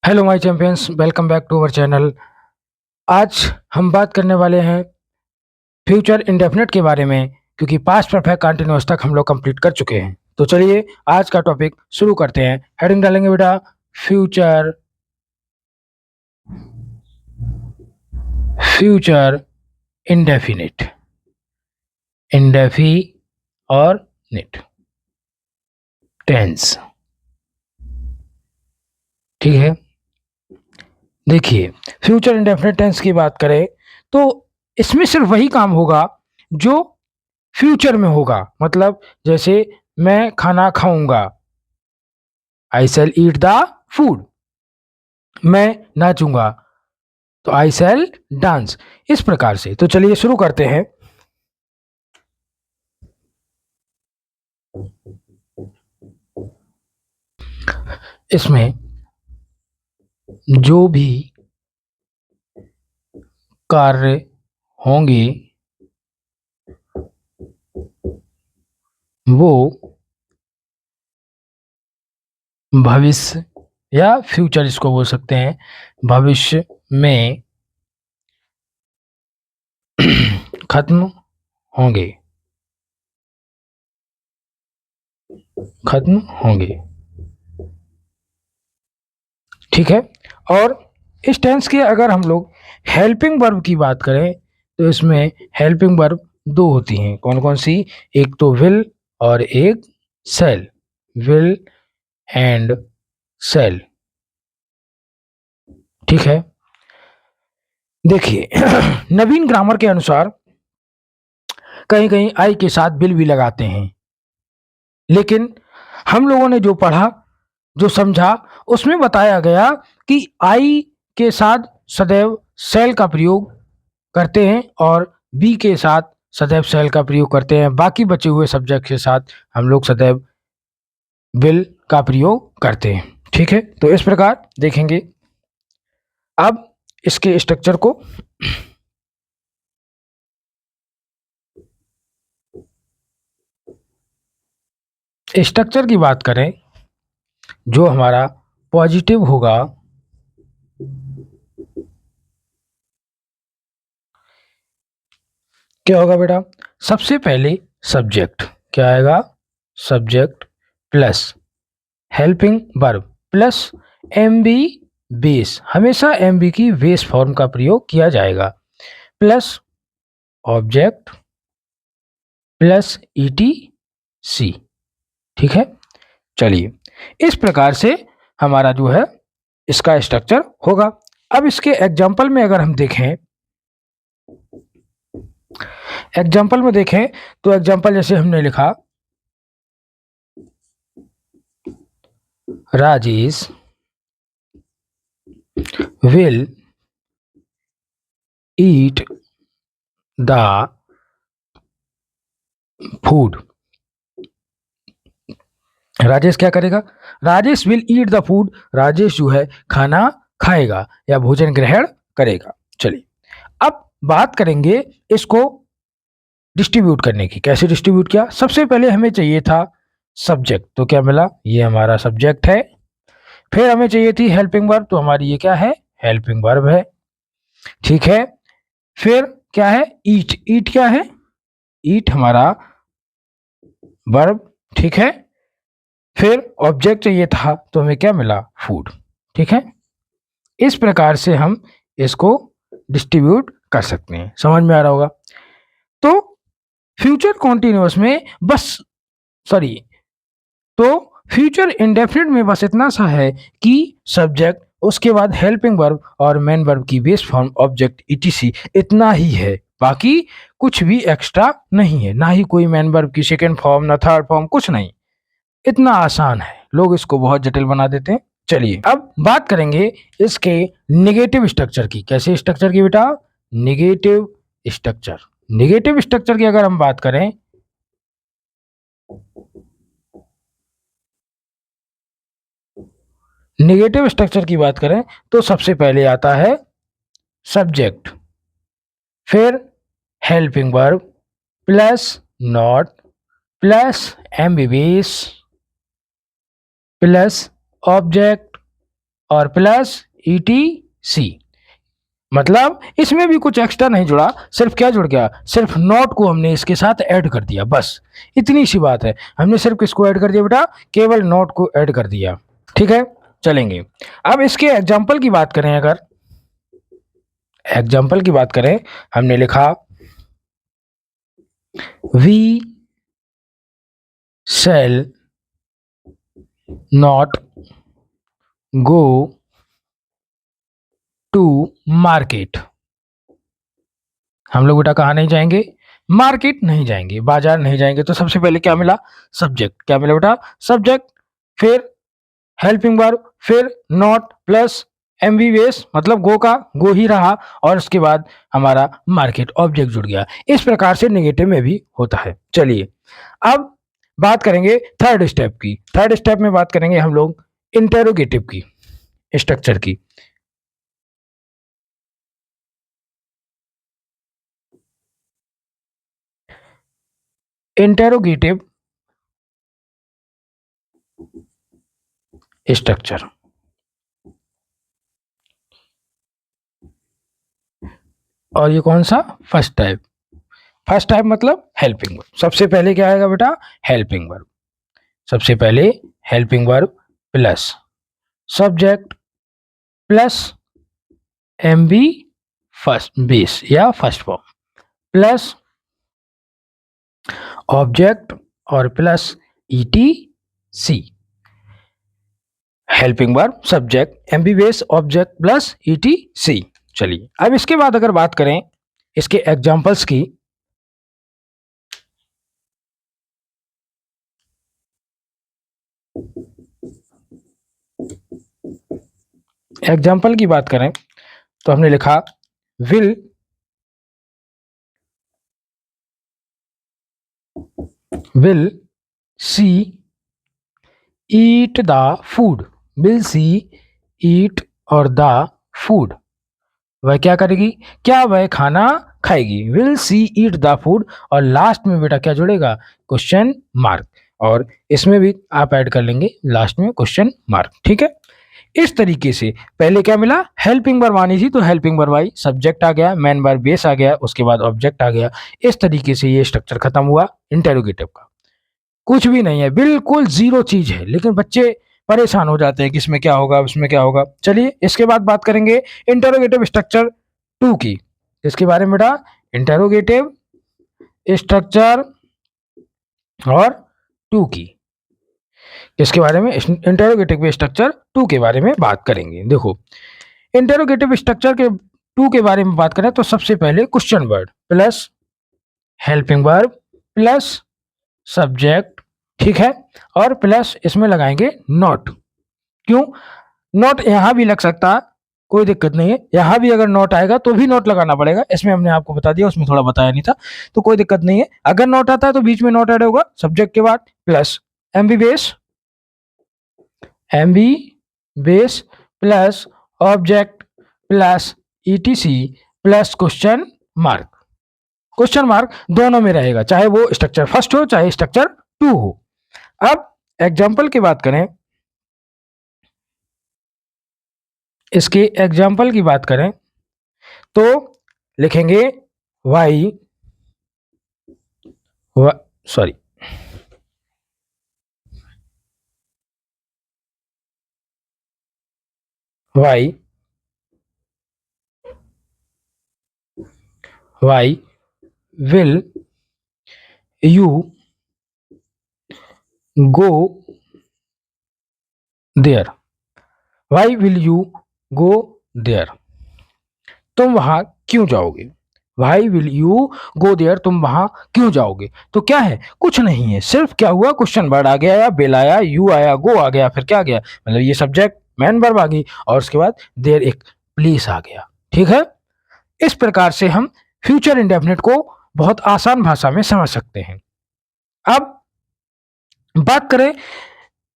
Hello my champions, welcome back to our channel. आज हम बात करने वाले हैं फ्यूचर इंडेफिनिट के बारे में, क्योंकि पास्ट परफेक्ट कंटिन्यूअस तक हम लोग कंप्लीट कर चुके हैं। तो चलिए आज का टॉपिक शुरू करते हैं। हेडिंग डालेंगे बेटा, फ्यूचर फ्यूचर इंडेफिनिट, इंडेफी और निट टेंस। ठीक है, देखिए फ्यूचर इंडेफिनिट टेंस की बात करें तो इसमें सिर्फ वही काम होगा जो फ्यूचर में होगा। मतलब जैसे मैं खाना खाऊंगा, आई शैल ईट द फूड। मैं नाचूंगा तो आई शैल डांस। इस प्रकार से तो चलिए शुरू करते हैं। इसमें जो भी कार्य होंगे वो भविष्य या फ्यूचर इसको बोल सकते हैं, भविष्य में खत्म होंगे, खत्म होंगे। ठीक है, और इस टेंस के अगर हम लोग हेल्पिंग वर्ब की बात करें तो इसमें हेल्पिंग वर्ब दो होती हैं। कौन कौन सी? एक तो विल और एक सेल। Will and cell. ठीक है, देखिए नवीन ग्रामर के अनुसार कहीं कहीं आई के साथ विल भी लगाते हैं, लेकिन हम लोगों ने जो पढ़ा, जो समझा, उसमें बताया गया कि आई के साथ सदैव सेल का प्रयोग करते हैं और बी के साथ सदैव सेल का प्रयोग करते हैं। बाकी बचे हुए सब्जेक्ट के साथ हम लोग सदैव विल का प्रयोग करते हैं। ठीक है, तो इस प्रकार देखेंगे। अब इसके स्ट्रक्चर को स्ट्रक्चर की बात करें, जो हमारा पॉजिटिव होगा क्या होगा बेटा? सबसे पहले सब्जेक्ट क्या आएगा? Subject plus helping verb plus M B base. हमेशा एम बी की बेस फॉर्म का प्रयोग किया जाएगा, plus object plus E T C. ठीक है, चलिए इस प्रकार से हमारा जो है इसका स्ट्रक्चर होगा। अब इसके एग्जाम्पल में अगर हम देखें, एग्जाम्पल में देखें तो एग्जाम्पल जैसे हमने लिखा, Rajesh will eat the food। Rajesh क्या करेगा? Rajesh will eat the food. Rajesh जो है खाना खाएगा या भोजन ग्रहण करेगा। चलिए अब बात करेंगे इसको डिस्ट्रीब्यूट करने की। कैसे डिस्ट्रीब्यूट किया? सबसे पहले हमें चाहिए था सब्जेक्ट, तो क्या मिला? ये हमारा सब्जेक्ट है। फिर हमें चाहिए थी हेल्पिंग वर्ब, तो हमारी ये क्या है? हेल्पिंग वर्ब है। ठीक है, फिर क्या है? ईट। ईट क्या है? ईट हमारा वर्ब। ठीक है, फिर ऑब्जेक्ट चाहिए था तो हमें क्या मिला? फूड। ठीक है, इस प्रकार से हम इसको डिस्ट्रीब्यूट कर सकते हैं। समझ में आ रहा होगा? तो फ्यूचर कॉन्टिन्यूअस में बस, सॉरी, तो फ्यूचर इंडेफिनिट में बस इतना सा है कि सब्जेक्ट, उसके बाद हेल्पिंग वर्ब और मेन वर्ब की बेस फॉर्म ऑब्जेक्ट ईटीसी, इतना ही है। बाकी कुछ भी एक्स्ट्रा नहीं है, ना ही कोई मेन वर्ब की सेकेंड फॉर्म, ना थर्ड फॉर्म, कुछ नहीं। इतना आसान है, लोग इसको बहुत जटिल बना देते हैं। चलिए अब बात करेंगे इसके निगेटिव स्ट्रक्चर की। कैसे स्ट्रक्चर की बेटा? Negative structure. निगेटिव स्ट्रक्चर की अगर हम बात करें, निगेटिव स्ट्रक्चर की बात करें तो सबसे पहले आता है सब्जेक्ट, फिर helping verb plus not plus एम्बिवियस प्लस ऑब्जेक्ट और प्लस ETC। मतलब इसमें भी कुछ एक्स्ट्रा नहीं जुड़ा, सिर्फ क्या जुड़ गया, सिर्फ नॉट को हमने इसके साथ ऐड कर दिया, बस इतनी सी बात है। हमने सिर्फ किसको ऐड कर दिया बेटा, केवल नॉट को ऐड कर दिया। ठीक है, चलेंगे। अब इसके एग्जाम्पल की बात करें, अगर एग्जाम्पल की बात करें, हमने लिखा we shall not go to market। हम लोग बेटा कहाँ नहीं जाएंगे, मार्केट नहीं जाएंगे, बाजार नहीं जाएंगे। तो सबसे पहले क्या मिला, सब्जेक्ट। क्या मिला बेटा, सब्जेक्ट, फिर हेल्पिंग वर्ब, फिर नॉट प्लस एमवी बेस, मतलब गो का गो ही रहा, और उसके बाद हमारा मार्केट ऑब्जेक्ट जुड़ गया। इस प्रकार से नेगेटिव में भी होता है। चलिए अब बात करेंगे थर्ड स्टेप की। थर्ड स्टेप में बात करेंगे हम लोग इंटेरोगेटिव की, स्ट्रक्चर की। इंटेरोगेटिव स्ट्रक्चर, और ये कौन सा, फर्स्ट टाइप। फर्स्ट टाइप मतलब हेल्पिंग वर्ब। सबसे पहले क्या आएगा बेटा, हेल्पिंग वर्ब। सबसे पहले helping verb plus subject plus MB first base या फर्स्ट फॉर्म, प्लस ऑब्जेक्ट और plus ETC। Helping verb, subject, MB base, object plus ETC। चलिए अब इसके बाद अगर बात करें इसके एग्जांपल्स की, एग्जाम्पल की बात करें तो हमने लिखा will she eat the food. Will she eat और द फूड, वह क्या करेगी, क्या वह खाना खाएगी। Will she eat the food, और लास्ट में बेटा क्या जुड़ेगा, क्वेश्चन मार्क, और इसमें भी आप ऐड कर लेंगे लास्ट में क्वेश्चन मार्क। ठीक है, इस तरीके से पहले क्या मिला, हेल्पिंग वर्ब आनी थी तो हेल्पिंग वर्ब आई, सब्जेक्ट आ गया, मेन वर्ब बेस आ गया, उसके बाद ऑब्जेक्ट आ गया। इस तरीके से ये स्ट्रक्चर खत्म हुआ इंटेरोगेटिव का। कुछ भी नहीं है, बिल्कुल जीरो चीज है, लेकिन बच्चे परेशान हो जाते हैं कि इसमें क्या होगा, उसमें क्या होगा। चलिए इसके बाद बात करेंगे इंटेरोगेटिव स्ट्रक्चर 2 की। इसके बारे में बेटा, इंटेरोगेटिव स्ट्रक्चर और 2 की, इसके बारे में इंटेरोगेटिव स्ट्रक्चर 2 के बारे में बात करेंगे। देखो इंटेरोगेटिव स्ट्रक्चर के 2 के बारे में बात करें तो सबसे पहले question word plus helping verb plus subject, ठीक है, और प्लस इसमें लगाएंगे नॉट। क्यों, नॉट यहां भी लग सकता है, कोई दिक्कत नहीं है, यहां भी अगर नॉट आएगा तो भी नॉट लगाना पड़ेगा। इसमें हमने आपको बता दिया, उसमें थोड़ा बताया नहीं था, तो कोई दिक्कत नहीं है। अगर नॉट आता है तो बीच में नॉट ऐड होगा सब्जेक्ट के बाद, plus MB base plus object plus ETC plus question mark. Question mark दोनों में रहेगा, चाहे वो स्ट्रक्चर फर्स्ट हो चाहे स्ट्रक्चर 2 हो। अब एग्जाम्पल की बात करें, इसके एग्जाम्पल की बात करें तो लिखेंगे why sorry why will you go there. Why will you go there, तुम वहां क्यों जाओगे। Why will you go there, तुम वहां क्यों जाओगे। तो क्या है, कुछ नहीं है, सिर्फ क्या हुआ, क्वेश्चन वर्ड आ गया, या बिल आया, यू आया, गो आ गया, फिर क्या आ गया, मतलब ये सब्जेक्ट मैन वर्ब आ गई, और उसके बाद देयर एक प्लेस आ गया। ठीक है, इस प्रकार से हम फ्यूचर इंडेफिनिट को बहुत आसान भाषा में समझ सकते हैं। अब बात करें,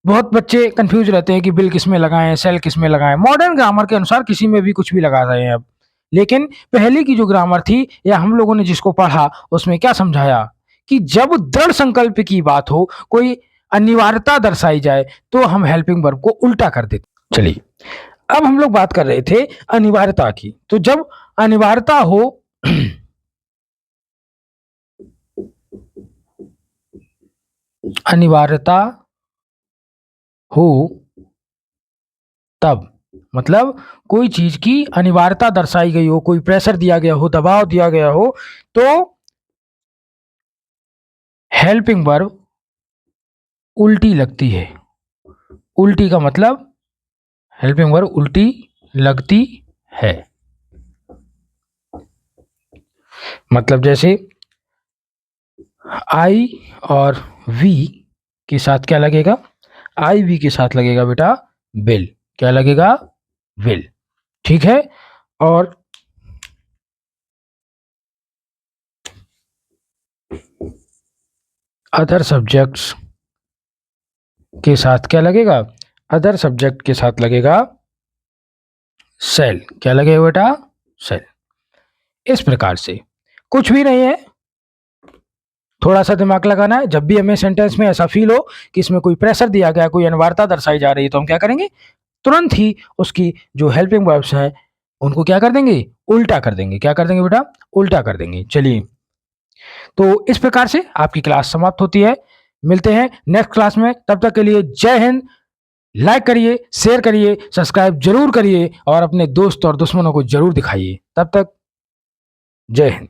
बहुत बच्चे कंफ्यूज रहते हैं कि बिल किस में लगाएं, सेल किस में लगाएं। मॉडर्न ग्रामर के अनुसार किसी में भी कुछ भी लगा रहे हैं अब, लेकिन पहले की जो ग्रामर थी या हम लोगों ने जिसको पढ़ा उसमें क्या समझाया कि जब दृढ़ संकल्प की बात हो, कोई अनिवार्यता दर्शाई जाए, तो हम हेल्पिंग वर्ब को उल्टा कर देते। चलिए अब हम लोग बात कर रहे थे अनिवार्यता की। तो जब अनिवार्यता हो अनिवार्यता हो तब, मतलब कोई चीज की अनिवार्यता दर्शाई गई हो, कोई प्रेशर दिया गया हो, दबाव दिया गया हो, तो हेल्पिंग वर्ब उल्टी लगती है। उल्टी का मतलब हेल्पिंग वर्ब उल्टी लगती है। मतलब जैसे आई और वी के साथ क्या लगेगा? आई वी के साथ लगेगा बेटा विल। क्या लगेगा? विल। ठीक है। और अदर सब्जेक्ट्स के साथ क्या लगेगा? अदर सब्जेक्ट के साथ लगेगा सेल। क्या लगेगा बेटा? सेल। इस प्रकार से कुछ भी नहीं है, थोड़ा सा दिमाग लगाना है। जब भी हमें सेंटेंस में ऐसा फील हो कि इसमें कोई प्रेशर दिया गया, कोई अनिवार्यता दर्शाई जा रही है, तो हम क्या करेंगे? तुरंत ही उसकी जो हेल्पिंग वर्ब्स हैं उनको क्या कर देंगे? उल्टा कर देंगे। क्या कर देंगे बेटा? उल्टा कर देंगे। चलिए, तो इस प्रकार से आपकी क्लास समाप्त होती है। मिलते हैं नेक्स्ट क्लास में। तब तक के लिए जय हिंद। लाइक करिए, शेयर करिए, सब्सक्राइब जरूर करिए और अपने दोस्त और दुश्मनों को जरूर दिखाइए। तब तक जय हिंद।